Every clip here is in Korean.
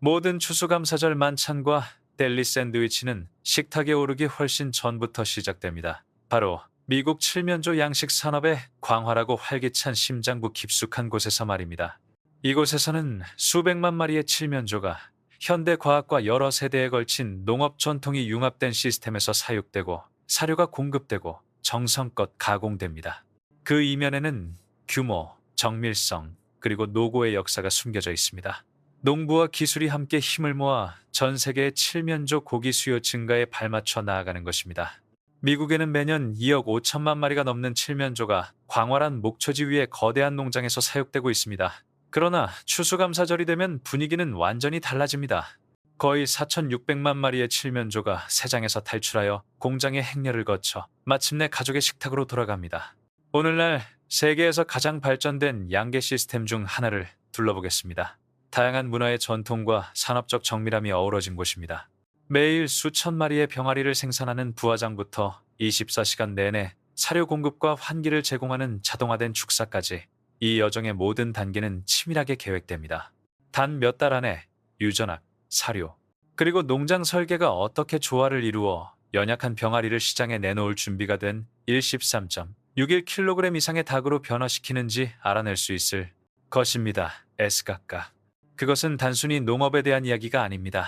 모든 추수감사절 만찬과 델리 샌드위치는 식탁에 오르기 훨씬 전부터 시작됩니다. 바로 미국 칠면조 양식 산업의 광활하고 활기찬 심장부 깊숙한 곳에서 말입니다. 이곳에서는 수백만 마리의 칠면조가 현대 과학과 여러 세대에 걸친 농업 전통이 융합된 시스템에서 사육되고 사료가 공급되고 정성껏 가공됩니다. 그 이면에는 규모, 정밀성, 그리고 노고의 역사가 숨겨져 있습니다. 농부와 기술이 함께 힘을 모아 전 세계의 칠면조 고기 수요 증가에 발맞춰 나아가는 것입니다. 미국에는 매년 2억 5천만 마리가 넘는 칠면조가 광활한 목초지 위의 거대한 농장에서 사육되고 있습니다. 그러나 추수감사절이 되면 분위기는 완전히 달라집니다. 거의 4,600만 마리의 칠면조가 새장에서 탈출하여 공장의 행렬을 거쳐 마침내 가족의 식탁으로 돌아갑니다. 오늘날 세계에서 가장 발전된 양계 시스템 중 하나를 둘러보겠습니다. 다양한 문화의 전통과 산업적 정밀함이 어우러진 곳입니다. 매일 수천 마리의 병아리를 생산하는 부화장부터 24시간 내내 사료 공급과 환기를 제공하는 자동화된 축사까지 이 여정의 모든 단계는 치밀하게 계획됩니다. 단 몇 달 안에 유전학, 사료, 그리고 농장 설계가 어떻게 조화를 이루어 연약한 병아리를 시장에 내놓을 준비가 된 13.61kg 이상의 닭으로 변화시키는지 알아낼 수 있을 것입니다. S각각. 그것은 단순히 농업에 대한 이야기가 아닙니다.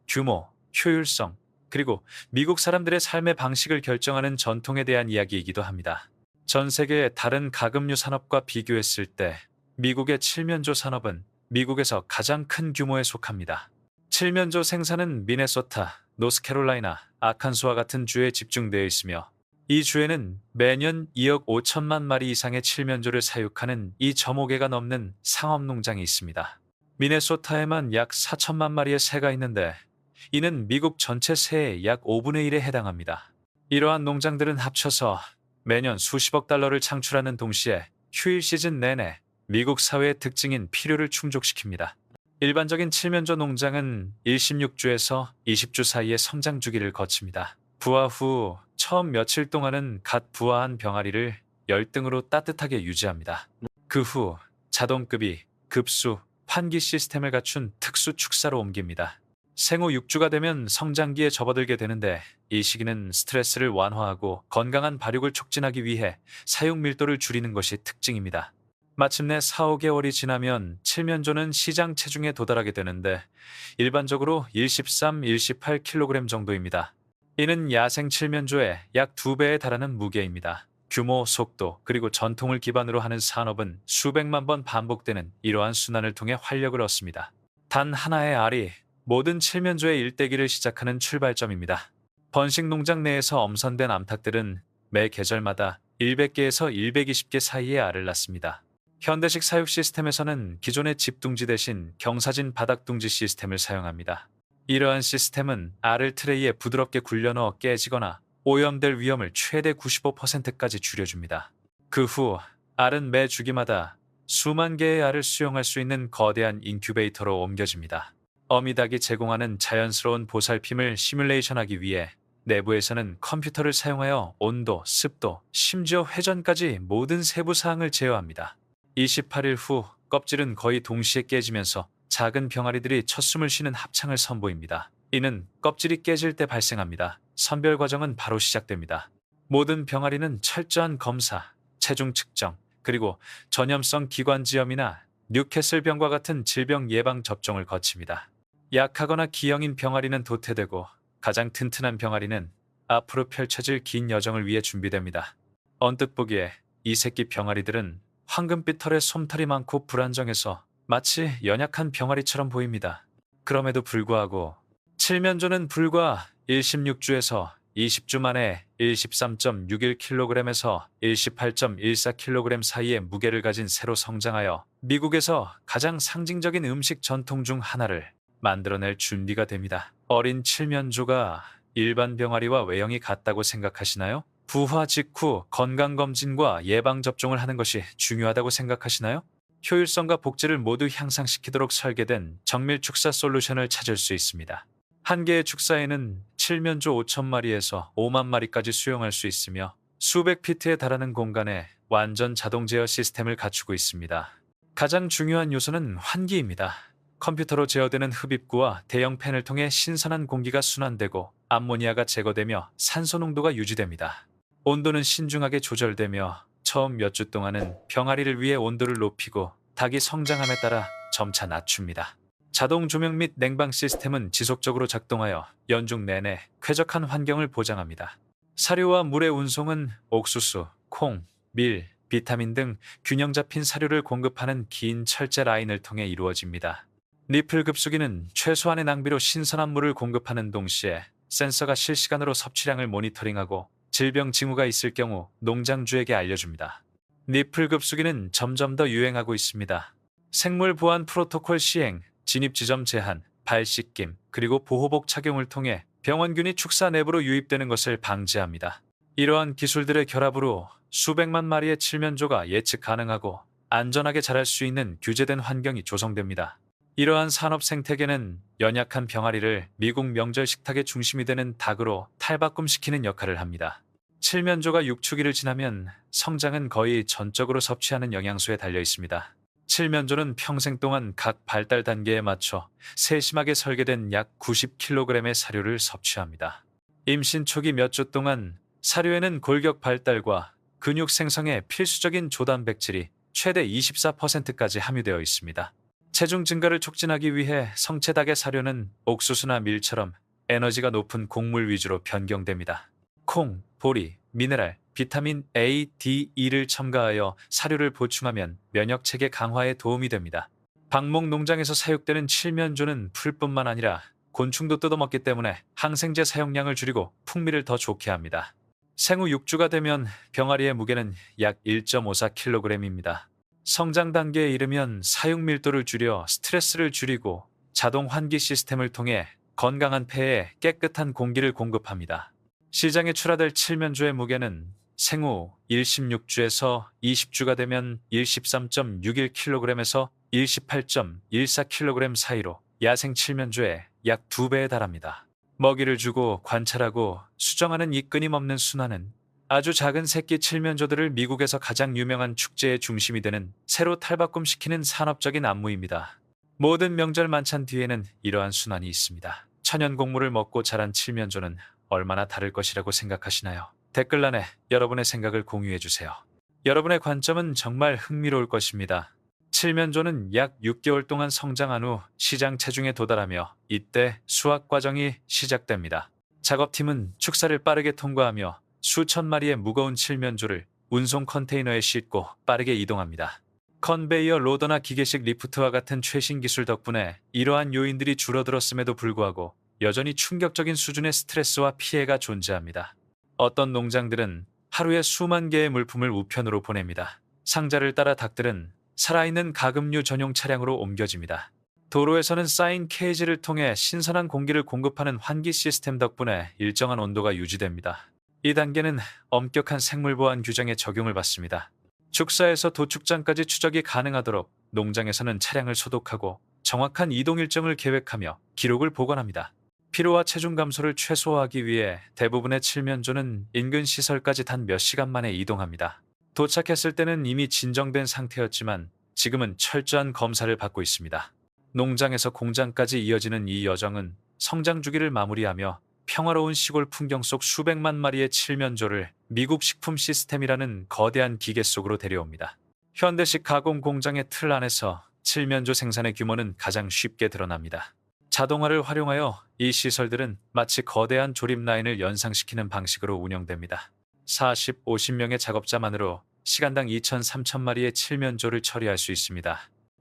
규모, 효율성, 그리고 미국 사람들의 삶의 방식을 결정하는 전통에 대한 이야기이기도 합니다. 전 세계의 다른 가금류 산업과 비교했을 때 미국의 칠면조 산업은 미국에서 가장 큰 규모에 속합니다. 칠면조 생산은 미네소타, 노스캐롤라이나, 아칸소와 같은 주에 집중되어 있으며 이 주에는 매년 2억 5천만 마리 이상의 칠면조를 사육하는 2.5개가 넘는 상업농장이 있습니다. 미네소타에만 약 4천만 마리의 새가 있는데 이는 미국 전체 새의 약 5분의 1에 해당합니다. 이러한 농장들은 합쳐서 매년 수십억 달러를 창출하는 동시에 휴일 시즌 내내 미국 사회의 특징인 필요를 충족시킵니다. 일반적인 칠면조 농장은 16주에서 20주 사이의 성장 주기를 거칩니다. 부화 후 처음 며칠 동안은 갓 부화한 병아리를 열등으로 따뜻하게 유지합니다. 그 후 자동급이 급수, 환기 시스템을 갖춘 특수 축사로 옮깁니다. 생후 6주가 되면 성장기에 접어들게 되는데 이 시기는 스트레스를 완화하고 건강한 발육을 촉진하기 위해 사육 밀도를 줄이는 것이 특징입니다. 마침내 4, 5개월이 지나면 칠면조는 시장 체중에 도달하게 되는데 일반적으로 13, 18kg 정도입니다. 이는 야생 칠면조의 약 2배에 달하는 무게입니다. 규모, 속도, 그리고 전통을 기반으로 하는 산업은 수백만 번 반복되는 이러한 순환을 통해 활력을 얻습니다. 단 하나의 알이 모든 칠면조의 일대기를 시작하는 출발점입니다. 번식 농장 내에서 엄선된 암탉들은 매 계절마다 100개에서 120개 사이의 알을 낳습니다. 현대식 사육 시스템에서는 기존의 집둥지 대신 경사진 바닥둥지 시스템을 사용합니다. 이러한 시스템은 알을 트레이에 부드럽게 굴려넣어 깨지거나 오염될 위험을 최대 95%까지 줄여줍니다. 그 후 알은 매 주기마다 수만 개의 알을 수용할 수 있는 거대한 인큐베이터로 옮겨집니다. 어미닭이 제공하는 자연스러운 보살핌을 시뮬레이션하기 위해 내부에서는 컴퓨터를 사용하여 온도, 습도, 심지어 회전까지 모든 세부 사항을 제어합니다. 28일 후 껍질은 거의 동시에 깨지면서 작은 병아리들이 첫 숨을 쉬는 합창을 선보입니다. 이는 껍질이 깨질 때 발생합니다. 선별 과정은 바로 시작됩니다. 모든 병아리는 철저한 검사, 체중 측정, 그리고 전염성 기관지염이나 뉴캐슬병과 같은 질병 예방 접종을 거칩니다. 약하거나 기형인 병아리는 도태되고 가장 튼튼한 병아리는 앞으로 펼쳐질 긴 여정을 위해 준비됩니다. 언뜻 보기에 이 새끼 병아리들은 황금빛 털에 솜털이 많고 불안정해서 마치 연약한 병아리처럼 보입니다. 그럼에도 불구하고 칠면조는 불과 16주에서 20주 만에 13.61kg에서 18.14kg 사이의 무게를 가진 새로 성장하여 미국에서 가장 상징적인 음식 전통 중 하나를 만들어낼 준비가 됩니다. 어린 칠면조가 일반 병아리와 외형이 같다고 생각하시나요? 부화 직후 건강검진과 예방접종을 하는 것이 중요하다고 생각하시나요? 효율성과 복지를 모두 향상시키도록 설계된 정밀 축사 솔루션을 찾을 수 있습니다. 한 개의 축사에는 칠면조 5천 마리에서 5만 마리까지 수용할 수 있으며 수백 피트에 달하는 공간에 완전 자동 제어 시스템을 갖추고 있습니다. 가장 중요한 요소는 환기입니다. 컴퓨터로 제어되는 흡입구와 대형 팬을 통해 신선한 공기가 순환되고 암모니아가 제거되며 산소 농도가 유지됩니다. 온도는 신중하게 조절되며 처음 몇 주 동안은 병아리를 위해 온도를 높이고 닭이 성장함에 따라 점차 낮춥니다. 자동 조명 및 냉방 시스템은 지속적으로 작동하여 연중 내내 쾌적한 환경을 보장합니다. 사료와 물의 운송은 옥수수, 콩, 밀, 비타민 등 균형 잡힌 사료를 공급하는 긴 철제 라인을 통해 이루어집니다. 니플 급수기는 최소한의 낭비로 신선한 물을 공급하는 동시에 센서가 실시간으로 섭취량을 모니터링하고 질병 징후가 있을 경우 농장주에게 알려줍니다. 니플 급수기는 점점 더 유행하고 있습니다. 생물 보안 프로토콜 시행, 진입 지점 제한, 발 씻김, 그리고 보호복 착용을 통해 병원균이 축사 내부로 유입되는 것을 방지합니다. 이러한 기술들의 결합으로 수백만 마리의 칠면조가 예측 가능하고 안전하게 자랄 수 있는 규제된 환경이 조성됩니다. 이러한 산업 생태계는 연약한 병아리를 미국 명절 식탁의 중심이 되는 닭으로 탈바꿈시키는 역할을 합니다. 칠면조가 육축기를 지나면 성장은 거의 전적으로 섭취하는 영양소에 달려 있습니다. 칠면조는 평생 동안 각 발달 단계에 맞춰 세심하게 설계된 약 90kg의 사료를 섭취합니다. 임신 초기 몇 주 동안 사료에는 골격 발달과 근육 생성에 필수적인 조단백질이 최대 24%까지 함유되어 있습니다. 체중 증가를 촉진하기 위해 성체닭의 사료는 옥수수나 밀처럼 에너지가 높은 곡물 위주로 변경됩니다. 콩, 보리, 미네랄, 비타민 A, D, E를 첨가하여 사료를 보충하면 면역체계 강화에 도움이 됩니다. 방목 농장에서 사육되는 칠면조는 풀뿐만 아니라 곤충도 뜯어먹기 때문에 항생제 사용량을 줄이고 풍미를 더 좋게 합니다. 생후 6주가 되면 병아리의 무게는 약 1.54kg입니다. 성장 단계에 이르면 사육 밀도를 줄여 스트레스를 줄이고 자동 환기 시스템을 통해 건강한 폐에 깨끗한 공기를 공급합니다. 시장에 출하될 칠면조의 무게는 생후 16주에서 20주가 되면 13.61kg에서 18.14kg 사이로 야생 칠면조의 약 2배에 달합니다. 먹이를 주고 관찰하고 수정하는 이 끊임없는 순환은 아주 작은 새끼 칠면조들을 미국에서 가장 유명한 축제의 중심이 되는 새로 탈바꿈시키는 산업적인 안무입니다. 모든 명절 만찬 뒤에는 이러한 순환이 있습니다. 천연 곡물을 먹고 자란 칠면조는 얼마나 다를 것이라고 생각하시나요? 댓글란에 여러분의 생각을 공유해주세요. 여러분의 관점은 정말 흥미로울 것입니다. 칠면조는 약 6개월 동안 성장한 후 시장 체중에 도달하며 이때 수확 과정이 시작됩니다. 작업팀은 축사를 빠르게 통과하며 수천 마리의 무거운 칠면조를 운송 컨테이너에 싣고 빠르게 이동합니다. 컨베이어 로더나 기계식 리프트와 같은 최신 기술 덕분에 이러한 요인들이 줄어들었음에도 불구하고 여전히 충격적인 수준의 스트레스와 피해가 존재합니다. 어떤 농장들은 하루에 수만 개의 물품을 우편으로 보냅니다. 상자를 따라 닭들은 살아있는 가금류 전용 차량으로 옮겨집니다. 도로에서는 쌓인 케이지를 통해 신선한 공기를 공급하는 환기 시스템 덕분에 일정한 온도가 유지됩니다. 이 단계는 엄격한 생물보안 규정에 적용을 받습니다. 축사에서 도축장까지 추적이 가능하도록 농장에서는 차량을 소독하고 정확한 이동 일정을 계획하며 기록을 보관합니다. 피로와 체중 감소를 최소화하기 위해 대부분의 칠면조는 인근 시설까지 단 몇 시간 만에 이동합니다. 도착했을 때는 이미 진정된 상태였지만 지금은 철저한 검사를 받고 있습니다. 농장에서 공장까지 이어지는 이 여정은 성장 주기를 마무리하며 평화로운 시골 풍경 속 수백만 마리의 칠면조를 미국 식품 시스템이라는 거대한 기계 속으로 데려옵니다. 현대식 가공 공장의 틀 안에서 칠면조 생산의 규모는 가장 쉽게 드러납니다. 자동화를 활용하여 이 시설들은 마치 거대한 조립 라인을 연상시키는 방식으로 운영됩니다. 40, 50명의 작업자만으로 시간당 2천, 3천 마리의 칠면조를 처리할 수 있습니다.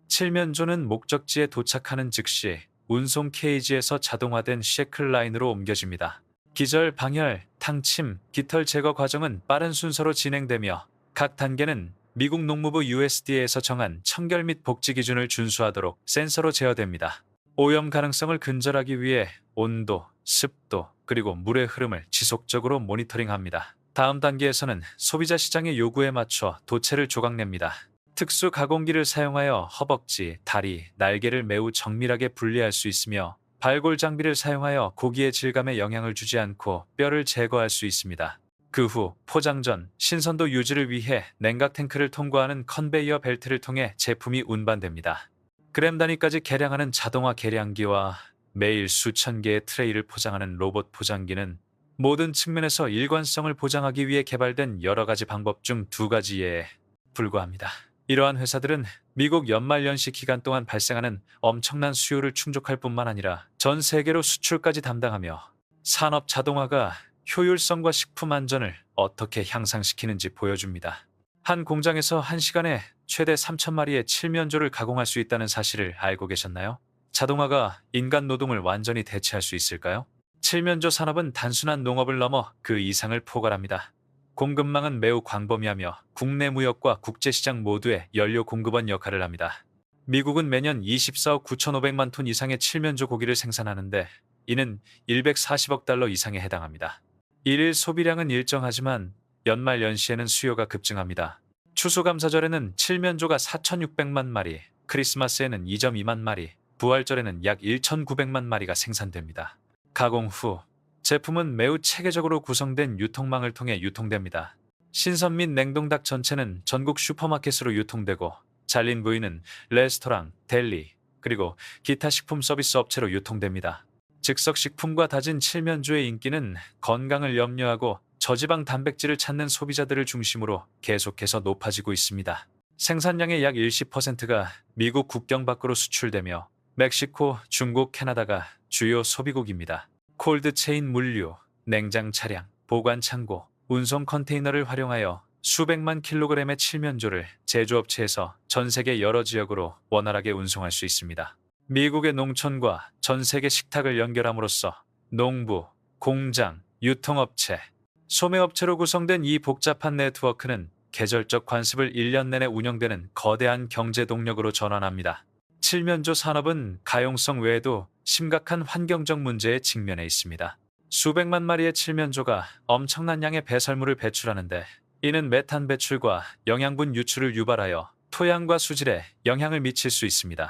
칠면조는 목적지에 도착하는 즉시 운송 케이지에서 자동화된 쉐클 라인으로 옮겨집니다. 기절, 방열, 탕침, 깃털 제거 과정은 빠른 순서로 진행되며 각 단계는 미국 농무부 USDA에서 정한 청결 및 복지 기준을 준수하도록 센서로 제어됩니다. 오염 가능성을 근절하기 위해 온도, 습도, 그리고 물의 흐름을 지속적으로 모니터링합니다. 다음 단계에서는 소비자 시장의 요구에 맞춰 도체를 조각냅니다. 특수 가공기를 사용하여 허벅지, 다리, 날개를 매우 정밀하게 분리할 수 있으며 발골 장비를 사용하여 고기의 질감에 영향을 주지 않고 뼈를 제거할 수 있습니다. 그 후 포장 전 신선도 유지를 위해 냉각 탱크를 통과하는 컨베이어 벨트를 통해 제품이 운반됩니다. 그램 단위까지 계량하는 자동화 계량기와 매일 수천 개의 트레이를 포장하는 로봇 포장기는 모든 측면에서 일관성을 보장하기 위해 개발된 여러 가지 방법 중 두 가지에 불과합니다. 이러한 회사들은 미국 연말연시 기간 동안 발생하는 엄청난 수요를 충족할 뿐만 아니라 전 세계로 수출까지 담당하며 산업 자동화가 효율성과 식품 안전을 어떻게 향상시키는지 보여줍니다. 한 공장에서 한 시간에 최대 3,000마리의 칠면조를 가공할 수 있다는 사실을 알고 계셨나요? 자동화가 인간 노동을 완전히 대체할 수 있을까요? 칠면조 산업은 단순한 농업을 넘어 그 이상을 포괄합니다. 공급망은 매우 광범위하며 국내 무역과 국제시장 모두의 연료 공급원 역할을 합니다. 미국은 매년 24억 9,500만 톤 이상의 칠면조 고기를 생산하는데 이는 140억 달러 이상에 해당합니다. 일일 소비량은 일정하지만 연말 연시에는 수요가 급증합니다. 추수감사절에는 칠면조가 4,600만 마리, 크리스마스에는 2.2만 마리, 부활절에는 약 1,900만 마리가 생산됩니다. 가공 후 제품은 매우 체계적으로 구성된 유통망을 통해 유통됩니다. 신선 및 냉동닭 전체는 전국 슈퍼마켓으로 유통되고 잘린 부위는 레스토랑, 델리, 그리고 기타 식품 서비스 업체로 유통됩니다. 즉석 식품과 다진 칠면조의 인기는 건강을 염려하고 저지방 단백질을 찾는 소비자들을 중심으로 계속해서 높아지고 있습니다. 생산량의 약 10%가 미국 국경 밖으로 수출되며 멕시코, 중국, 캐나다가 주요 소비국입니다. 콜드체인 물류, 냉장 차량, 보관 창고, 운송 컨테이너를 활용하여 수백만 킬로그램의 칠면조를 제조업체에서 전 세계 여러 지역으로 원활하게 운송할 수 있습니다. 미국의 농촌과 전 세계 식탁을 연결함으로써 농부, 공장, 유통업체, 소매업체로 구성된 이 복잡한 네트워크는 계절적 관습을 1년 내내 운영되는 거대한 경제 동력으로 전환합니다. 칠면조 산업은 가용성 외에도 심각한 환경적 문제에 직면해 있습니다. 수백만 마리의 칠면조가 엄청난 양의 배설물을 배출하는데 이는 메탄 배출과 영양분 유출을 유발하여 토양과 수질에 영향을 미칠 수 있습니다.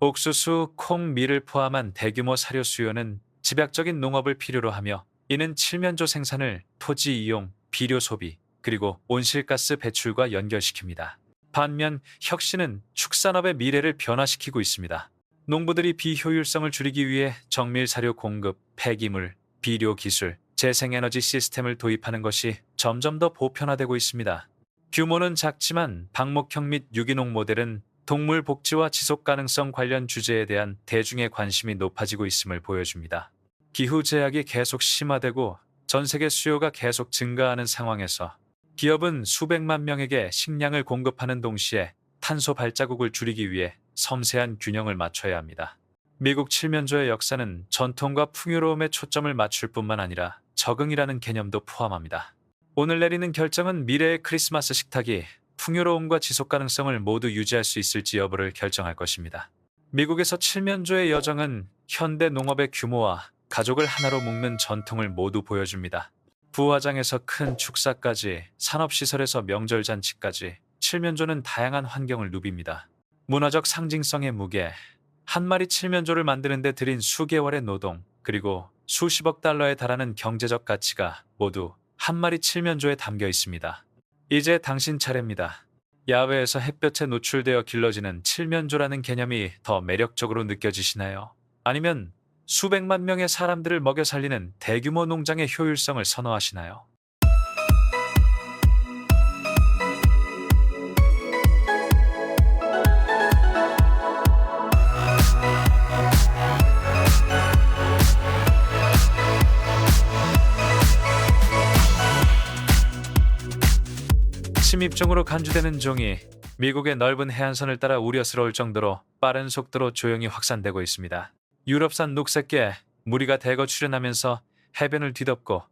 옥수수, 콩, 밀을 포함한 대규모 사료 수요는 집약적인 농업을 필요로 하며 이는 칠면조 생산을 토지 이용, 비료 소비, 그리고 온실가스 배출과 연결시킵니다. 반면 혁신은 축산업의 미래를 변화시키고 있습니다. 농부들이 비효율성을 줄이기 위해 정밀 사료 공급, 폐기물, 비료 기술, 재생에너지 시스템을 도입하는 것이 점점 더 보편화되고 있습니다. 규모는 작지만 방목형 및 유기농 모델은 동물 복지와 지속 가능성 관련 주제에 대한 대중의 관심이 높아지고 있음을 보여줍니다. 기후 제약이 계속 심화되고 전 세계 수요가 계속 증가하는 상황에서 기업은 수백만 명에게 식량을 공급하는 동시에 탄소 발자국을 줄이기 위해 섬세한 균형을 맞춰야 합니다. 미국 칠면조의 역사는 전통과 풍요로움에 초점을 맞출 뿐만 아니라 적응이라는 개념도 포함합니다. 오늘 내리는 결정은 미래의 크리스마스 식탁이 풍요로움과 지속 가능성을 모두 유지할 수 있을지 여부를 결정할 것입니다. 미국에서 칠면조의 여정은 현대 농업의 규모와 가족을 하나로 묶는 전통을 모두 보여줍니다. 부화장에서 큰 축사까지, 산업시설에서 명절 잔치까지 칠면조는 다양한 환경을 누빕니다. 문화적 상징성의 무게, 한 마리 칠면조를 만드는 데 들인 수개월의 노동, 그리고 수십억 달러에 달하는 경제적 가치가 모두 한 마리 칠면조에 담겨 있습니다. 이제 당신 차례입니다. 야외에서 햇볕에 노출되어 길러지는 칠면조라는 개념이 더 매력적으로 느껴지시나요? 아니면 수백만 명의 사람들을 먹여 살리는 대규모 농장의 효율성을 선호하시나요? 침입종으로 간주되는 종이 미국의 넓은 해안선을 따라 우려스러울 정도로 빠른 속도로 조용히 확산되고 있습니다. 유럽산 녹색계 무리가 대거 출현하면서 해변을 뒤덮고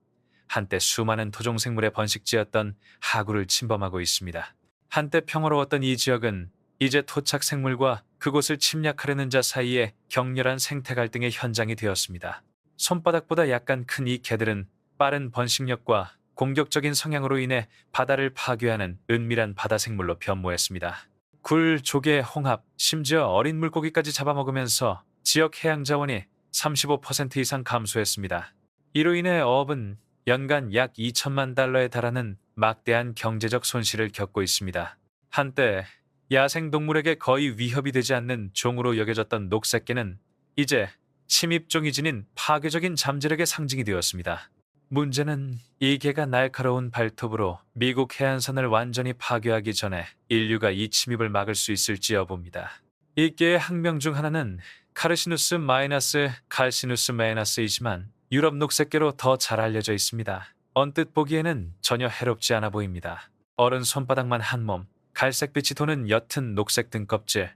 한때 수많은 토종생물의 번식지였던 하구를 침범하고 있습니다. 한때 평화로웠던 이 지역은 이제 토착생물과 그곳을 침략하려는 자 사이에 격렬한 생태 갈등의 현장이 되었습니다. 손바닥보다 약간 큰 이 개들은 빠른 번식력과 공격적인 성향으로 인해 바다를 파괴하는 은밀한 바다생물로 변모했습니다. 굴, 조개, 홍합, 심지어 어린 물고기까지 잡아먹으면서 지역 해양 자원이 35% 이상 감소했습니다. 이로 인해 어업은 연간 약 2천만 달러에 달하는 막대한 경제적 손실을 겪고 있습니다. 한때 야생동물에게 거의 위협이 되지 않는 종으로 여겨졌던 녹색개는 이제 침입종이 지닌 파괴적인 잠재력의 상징이 되었습니다. 문제는 이 개가 날카로운 발톱으로 미국 해안선을 완전히 파괴하기 전에 인류가 이 침입을 막을 수 있을지 여부입니다. 이 개의 학명 중 하나는 카르시누스 마이너스 칼시누스 메이너스이지만 유럽 녹색개로 더 잘 알려져 있습니다. 언뜻 보기에는 전혀 해롭지 않아 보입니다. 어른 손바닥만 한 몸, 갈색빛이 도는 옅은 녹색 등껍질,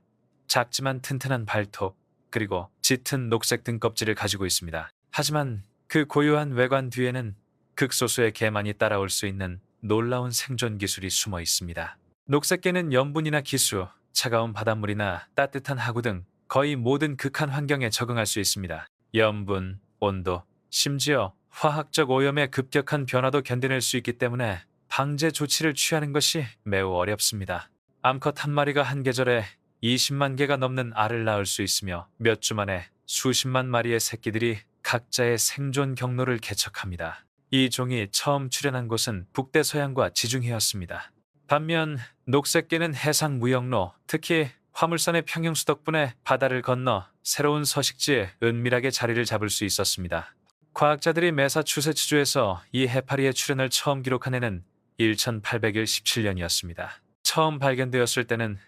작지만 튼튼한 발톱, 그리고 짙은 녹색 등껍질을 가지고 있습니다. 하지만 그 고유한 외관 뒤에는 극소수의 개만이 따라올 수 있는 놀라운 생존 기술이 숨어 있습니다. 녹색개는 염분이나 기수, 차가운 바닷물이나 따뜻한 하구 등 거의 모든 극한 환경에 적응할 수 있습니다. 염분, 온도, 심지어 화학적 오염의 급격한 변화도 견뎌낼 수 있기 때문에 방제 조치를 취하는 것이 매우 어렵습니다. 암컷 한 마리가 한 계절에 20만 개가 넘는 알을 낳을 수 있으며 몇 주 만에 수십만 마리의 새끼들이 각자의 생존 경로를 개척합니다. 이 종이 처음 출현한 곳은 북대서양과 지중해였습니다. 반면 녹색개는 해상 무역로, 특히 화물선의 평형수 덕분에 바다를 건너 새로운 서식지에 은밀하게 자리를 잡을 수 있었습니다. 과학자들이 매사추세츠주에서 이 해파리의 출현을 처음 기록한 해는 1817년이었습니다. 처음 발견되었을 때는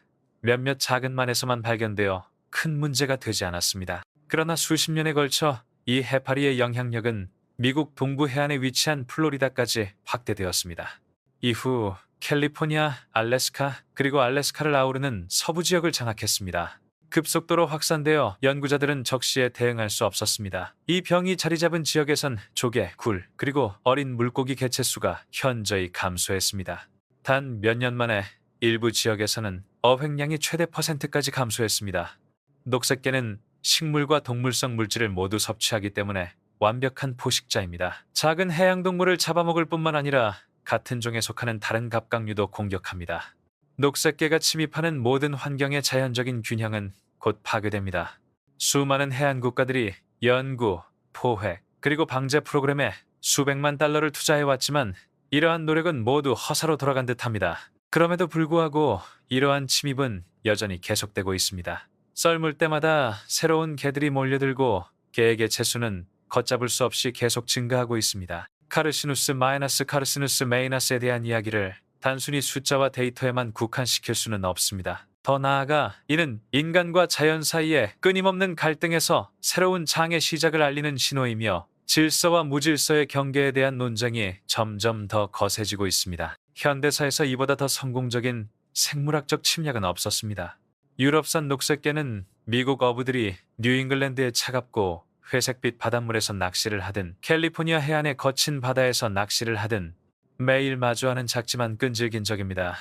몇몇 작은 만에서만 발견되어 큰 문제가 되지 않았습니다. 그러나 수십 년에 걸쳐 이 해파리의 영향력은 미국 동부 해안에 위치한 플로리다까지 확대되었습니다. 이후 캘리포니아, 알래스카, 그리고 알래스카를 아우르는 서부 지역을 장악했습니다. 급속도로 확산되어 연구자들은 적시에 대응할 수 없었습니다. 이 병이 자리 잡은 지역에선 조개, 굴, 그리고 어린 물고기 개체 수가 현저히 감소했습니다. 단 몇 년 만에 일부 지역에서는 어획량이 최대 %까지 감소했습니다. 녹색개는 식물과 동물성 물질을 모두 섭취하기 때문에 완벽한 포식자입니다. 작은 해양동물을 잡아먹을 뿐만 아니라 같은 종에 속하는 다른 갑각류도 공격합니다. 녹색개가 침입하는 모든 환경의 자연적인 균형은 곧 파괴됩니다. 수많은 해안 국가들이 연구, 포획, 그리고 방제 프로그램에 수백만 달러를 투자해왔지만 이러한 노력은 모두 허사로 돌아간 듯합니다. 그럼에도 불구하고 이러한 침입은 여전히 계속되고 있습니다. 썰물 때마다 새로운 개들이 몰려들고 개의 개체수는 걷잡을 수 없이 계속 증가하고 있습니다. 카르시누스 마이너스 카르시누스 메이너스에 대한 이야기를 단순히 숫자와 데이터에만 국한시킬 수는 없습니다. 더 나아가 이는 인간과 자연 사이의 끊임없는 갈등에서 새로운 장의 시작을 알리는 신호이며 질서와 무질서의 경계에 대한 논쟁이 점점 더 거세지고 있습니다. 현대사에서 이보다 더 성공적인 생물학적 침략은 없었습니다. 유럽산 녹색개는 미국 어부들이 뉴잉글랜드의 차갑고 회색빛 바닷물에서 낚시를 하든 캘리포니아 해안의 거친 바다에서 낚시를 하든 매일 마주하는 작지만 끈질긴 적입니다.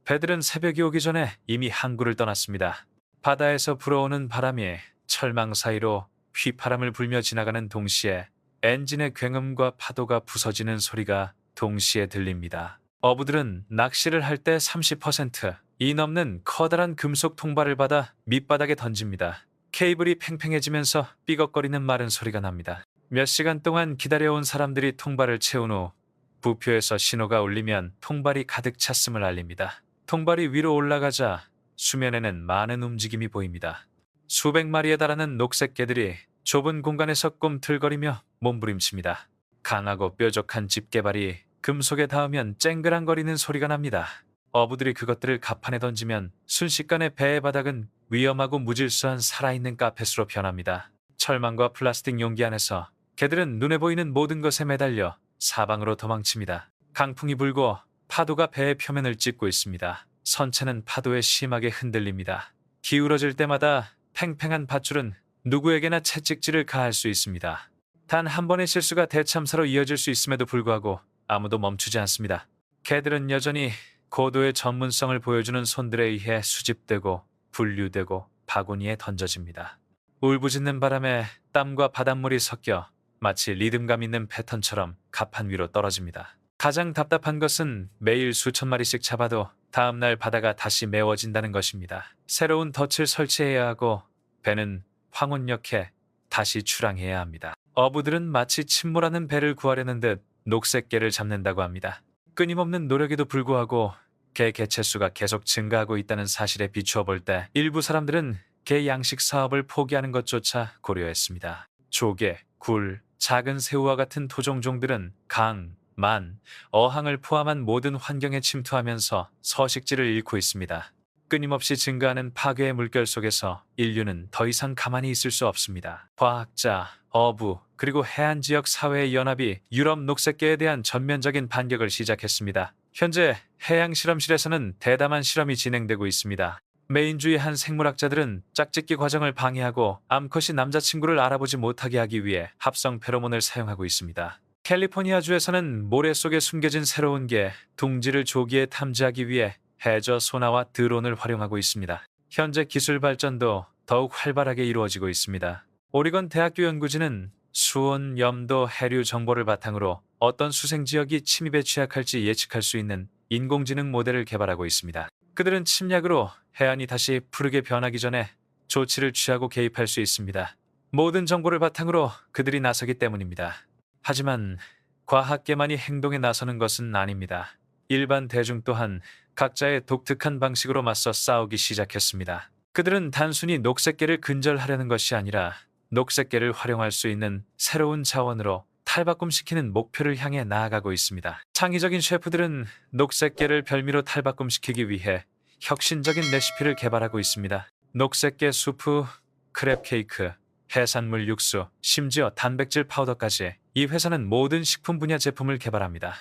배들은 새벽이 오기 전에 이미 항구를 떠났습니다. 바다에서 불어오는 바람이 철망 사이로 휘파람을 불며 지나가는 동시에 엔진의 굉음과 파도가 부서지는 소리가 동시에 들립니다. 어부들은 낚시를 할 때 30%이 넘는 커다란 금속 통발을 받아 밑바닥에 던집니다. 케이블이 팽팽해지면서 삐걱거리는 마른 소리가 납니다. 몇 시간 동안 기다려온 사람들이 통발을 채운 후 부표에서 신호가 울리면 통발이 가득 찼음을 알립니다. 통발이 위로 올라가자 수면에는 많은 움직임이 보입니다. 수백 마리에 달하는 녹색 개들이 좁은 공간에서 꿈틀거리며 몸부림칩니다. 강하고 뾰족한 집게발이 금속에 닿으면 쨍그랑거리는 소리가 납니다. 어부들이 그것들을 갑판에 던지면 순식간에 배의 바닥은 위험하고 무질서한 살아있는 카펫으로 변합니다. 철망과 플라스틱 용기 안에서 개들은 눈에 보이는 모든 것에 매달려 사방으로 도망칩니다. 강풍이 불고 파도가 배의 표면을 찢고 있습니다. 선체는 파도에 심하게 흔들립니다. 기울어질 때마다 팽팽한 밧줄은 누구에게나 채찍질을 가할 수 있습니다. 단 한 번의 실수가 대참사로 이어질 수 있음에도 불구하고 아무도 멈추지 않습니다. 개들은 여전히 고도의 전문성을 보여주는 손들에 의해 수집되고 분류되고 바구니에 던져집니다. 울부짖는 바람에 땀과 바닷물이 섞여 마치 리듬감 있는 패턴처럼 갑판 위로 떨어집니다. 가장 답답한 것은 매일 수천 마리씩 잡아도 다음날 바다가 다시 메워진다는 것입니다. 새로운 덫을 설치해야 하고 배는 황혼역에 다시 출항해야 합니다. 어부들은 마치 침몰하는 배를 구하려는 듯 녹색개를 잡는다고 합니다. 끊임없는 노력에도 불구하고 개 개체수가 계속 증가하고 있다는 사실에 비추어 볼 때 일부 사람들은 개 양식 사업을 포기하는 것조차 고려했습니다. 조개, 굴, 작은 새우와 같은 토종종들은 강, 만, 어항을 포함한 모든 환경에 침투하면서 서식지를 잃고 있습니다. 끊임없이 증가하는 파괴의 물결 속에서 인류는 더 이상 가만히 있을 수 없습니다. 과학자, 어부, 그리고 해안 지역 사회의 연합이 유럽 녹색계에 대한 전면적인 반격을 시작했습니다. 현재 해양 실험실에서는 대담한 실험이 진행되고 있습니다. 메인주의 한 생물학자들은 짝짓기 과정을 방해하고 암컷이 남자친구를 알아보지 못하게 하기 위해 합성 페로몬을 사용하고 있습니다. 캘리포니아주에서는 모래 속에 숨겨진 새로운 개, 둥지를 조기에 탐지하기 위해 해저 소나와 드론을 활용하고 있습니다. 현재 기술 발전도 더욱 활발하게 이루어지고 있습니다. 오리건 대학교 연구진은 수온, 염도, 해류 정보를 바탕으로 어떤 수생 지역이 침입에 취약할지 예측할 수 있는 인공지능 모델을 개발하고 있습니다. 그들은 침략으로 해안이 다시 푸르게 변하기 전에 조치를 취하고 개입할 수 있습니다. 모든 정보를 바탕으로 그들이 나서기 때문입니다. 하지만 과학계만이 행동에 나서는 것은 아닙니다. 일반 대중 또한 각자의 독특한 방식으로 맞서 싸우기 시작했습니다. 그들은 단순히 녹색계를 근절하려는 것이 아니라 녹색계를 활용할 수 있는 새로운 자원으로 탈바꿈시키는 목표를 향해 나아가고 있습니다. 창의적인 셰프들은 녹색계를 별미로 탈바꿈시키기 위해 혁신적인 레시피를 개발하고 있습니다. 녹색계 수프, 크랩 케이크, 해산물 육수, 심지어 단백질 파우더까지 이 회사는 모든 식품 분야 제품을 개발합니다.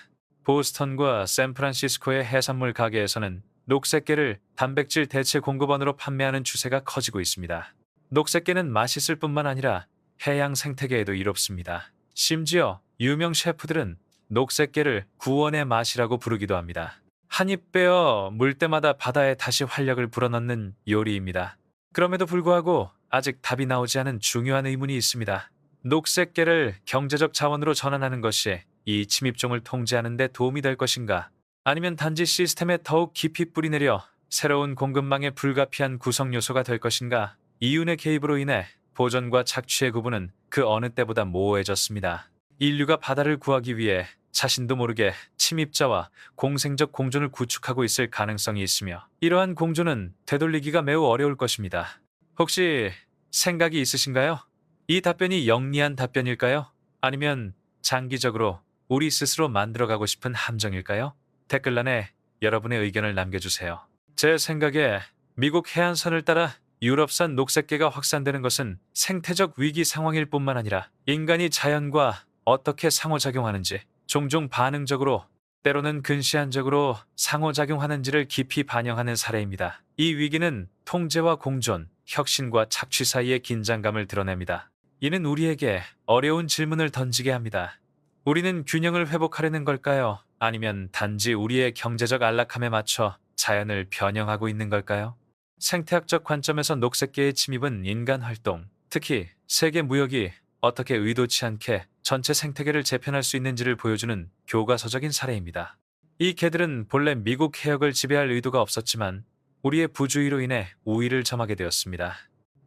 보스턴과 샌프란시스코의 해산물 가게에서는 녹색계를 단백질 대체 공급원으로 판매하는 추세가 커지고 있습니다. 녹색계는 맛있을 뿐만 아니라 해양 생태계에도 이롭습니다. 심지어 유명 셰프들은 녹색계를 구원의 맛이라고 부르기도 합니다. 한 입 빼어 물 때마다 바다에 다시 활력을 불어넣는 요리입니다. 그럼에도 불구하고 아직 답이 나오지 않은 중요한 의문이 있습니다. 녹색계를 경제적 자원으로 전환하는 것이 이 침입종을 통제하는 데 도움이 될 것인가? 아니면 단지 시스템에 더욱 깊이 뿌리내려 새로운 공급망의 불가피한 구성 요소가 될 것인가? 이윤의 개입으로 인해 보전과 착취의 구분은 그 어느 때보다 모호해졌습니다. 인류가 바다를 구하기 위해 자신도 모르게 침입자와 공생적 공존을 구축하고 있을 가능성이 있으며 이러한 공존은 되돌리기가 매우 어려울 것입니다. 혹시 생각이 있으신가요? 이 답변이 영리한 답변일까요? 아니면 장기적으로 우리 스스로 만들어가고 싶은 함정일까요? 댓글란에 여러분의 의견을 남겨주세요. 제 생각에 미국 해안선을 따라 유럽산 녹색계가 확산되는 것은 생태적 위기 상황일 뿐만 아니라 인간이 자연과 어떻게 상호작용하는지 종종 반응적으로 때로는 근시안적으로 상호작용하는지를 깊이 반영하는 사례입니다. 이 위기는 통제와 공존, 혁신과 착취 사이의 긴장감을 드러냅니다. 이는 우리에게 어려운 질문을 던지게 합니다. 우리는 균형을 회복하려는 걸까요? 아니면 단지 우리의 경제적 안락함에 맞춰 자연을 변형하고 있는 걸까요? 생태학적 관점에서 녹색계의 침입은 인간 활동, 특히 세계 무역이 어떻게 의도치 않게 전체 생태계를 재편할 수 있는지를 보여주는 교과서적인 사례입니다. 이 개들은 본래 미국 해역을 지배할 의도가 없었지만 우리의 부주의로 인해 우위를 점하게 되었습니다.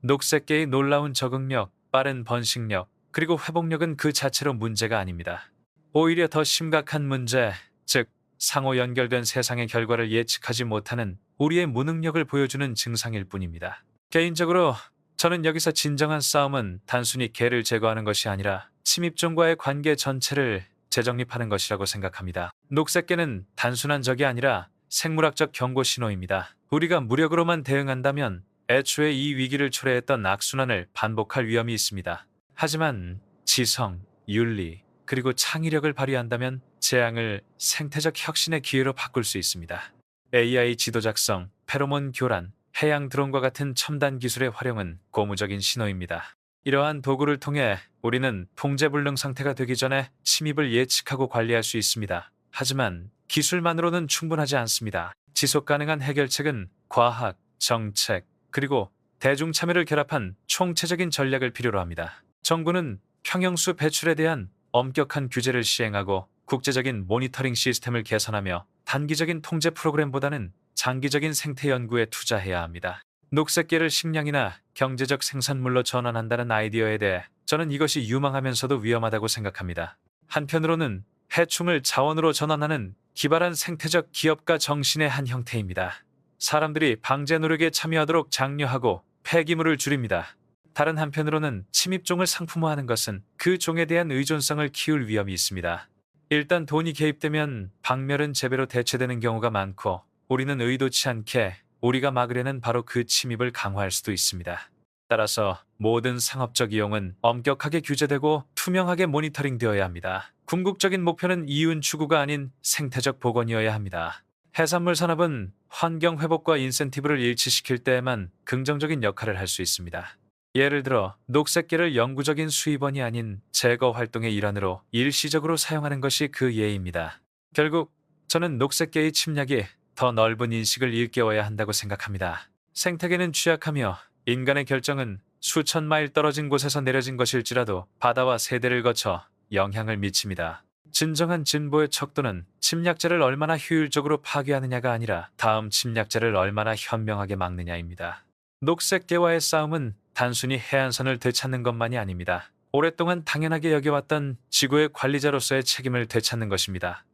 녹색계의 놀라운 적응력, 빠른 번식력, 그리고 회복력은 그 자체로 문제가 아닙니다. 오히려 더 심각한 문제, 즉 상호 연결된 세상의 결과를 예측하지 못하는 우리의 무능력을 보여주는 증상일 뿐입니다. 개인적으로 저는 여기서 진정한 싸움은 단순히 개를 제거하는 것이 아니라 침입종과의 관계 전체를 재정립하는 것이라고 생각합니다. 녹색개는 단순한 적이 아니라 생물학적 경고 신호입니다. 우리가 무력으로만 대응한다면 애초에 이 위기를 초래했던 악순환을 반복할 위험이 있습니다. 하지만 지성, 윤리, 그리고 창의력을 발휘한다면 재앙을 생태적 혁신의 기회로 바꿀 수 있습니다. AI 지도 작성, 페로몬 교란, 해양 드론과 같은 첨단 기술의 활용은 고무적인 신호입니다. 이러한 도구를 통해 우리는 통제불능 상태가 되기 전에 침입을 예측하고 관리할 수 있습니다. 하지만 기술만으로는 충분하지 않습니다. 지속 가능한 해결책은 과학, 정책, 그리고 대중 참여를 결합한 총체적인 전략을 필요로 합니다. 정부는 평형수 배출에 대한 엄격한 규제를 시행하고 국제적인 모니터링 시스템을 개선하며 단기적인 통제 프로그램보다는 장기적인 생태 연구에 투자해야 합니다. 녹색계를 식량이나 경제적 생산물로 전환한다는 아이디어에 대해 저는 이것이 유망하면서도 위험하다고 생각합니다. 한편으로는 해충을 자원으로 전환하는 기발한 생태적 기업가 정신의 한 형태입니다. 사람들이 방제 노력에 참여하도록 장려하고 폐기물을 줄입니다. 다른 한편으로는 침입종을 상품화하는 것은 그 종에 대한 의존성을 키울 위험이 있습니다. 일단 돈이 개입되면 박멸은 재배로 대체되는 경우가 많고 우리는 의도치 않게 우리가 막으려는 바로 그 침입을 강화할 수도 있습니다. 따라서 모든 상업적 이용은 엄격하게 규제되고 투명하게 모니터링되어야 합니다. 궁극적인 목표는 이윤 추구가 아닌 생태적 복원이어야 합니다. 해산물 산업은 환경 회복과 인센티브를 일치시킬 때에만 긍정적인 역할을 할 수 있습니다. 예를 들어 녹색계를 영구적인 수입원이 아닌 제거 활동의 일환으로 일시적으로 사용하는 것이 그 예입니다. 결국 저는 녹색계의 침략이 더 넓은 인식을 일깨워야 한다고 생각합니다. 생태계는 취약하며 인간의 결정은 수천 마일 떨어진 곳에서 내려진 것일지라도 바다와 세대를 거쳐 영향을 미칩니다. 진정한 진보의 척도는 침략자를 얼마나 효율적으로 파괴하느냐가 아니라 다음 침략자를 얼마나 현명하게 막느냐입니다. 녹색계와의 싸움은 단순히 해안선을 되찾는 것만이 아닙니다. 오랫동안 당연하게 여겨왔던 지구의 관리자로서의 책임을 되찾는 것입니다.